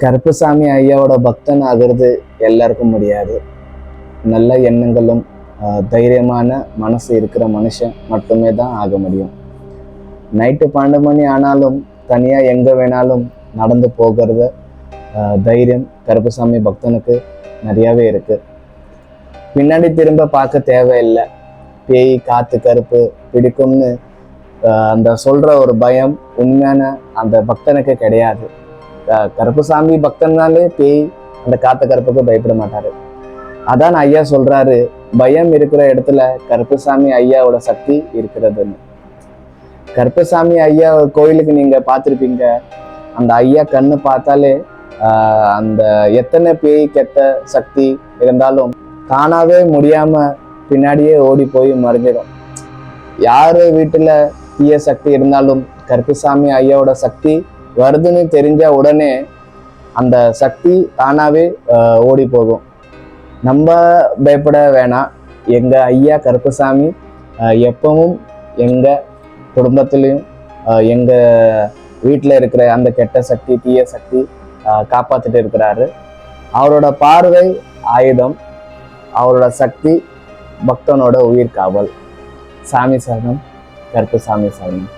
கருப்புசாமி ஐயாவோட பக்தன் ஆகிறது எல்லாருக்கும் முடியாது. நல்ல எண்ணங்களும் தைரியமான மனசு இருக்கிற மனுஷன் மட்டுமே தான் ஆக முடியும். நைட்டு 12 மணி ஆனாலும் தனியாக எங்கே வேணாலும் நடந்து போகிறத தைரியம் கருப்புசாமி பக்தனுக்கு நிறையாவே இருக்குது. பின்னாடி திரும்ப பார்க்க தேவையில்லை. பேய் காத்து கருப்பு பிடிக்கும்னு அந்த சொல்கிற ஒரு பயம் உண்மையான அந்த பக்தனுக்கு கிடையாது. கருப்புசாமி பக்தனாலே பேய் அந்த காத்த கருப்புக்கு பயப்பட மாட்டாரு. அதான் ஐயா சொல்றாரு, பயம் இருக்கிற இடத்துல கருப்புசாமி ஐயாவோட சக்தி இருக்கிறதுன்னு. கருப்புசாமி ஐயா கோயிலுக்கு நீங்க பார்த்துருப்பீங்க. அந்த ஐயா கண்ணு பார்த்தாலே அந்த எத்தனை பேய் கெட்ட சக்தி இருந்தாலும் காணாவே முடியாம பின்னாடியே ஓடி போய் மறைஞ்சிடும். யாரு வீட்டுல தீய சக்தி இருந்தாலும் கருப்புசாமி ஐயாவோட சக்தி வருதுன்னு தெரிஞ்ச உடனே அந்த சக்தி தானாவே ஓடி போகும். நம்ம பயப்பட வேணாம். எங்க ஐயா கருப்புசாமி எப்பவும் எங்க குடும்பத்திலையும் எங்க வீட்டில் இருக்கிற அந்த கெட்ட சக்தி தீய சக்தி காப்பாத்திட்டு இருக்கிறாரு. அவரோட பார்வை ஆயுதம், அவரோட சக்தி பக்தனோட உயிர் காவல். சாமி சரணம், கருப்புசாமி சரணம்.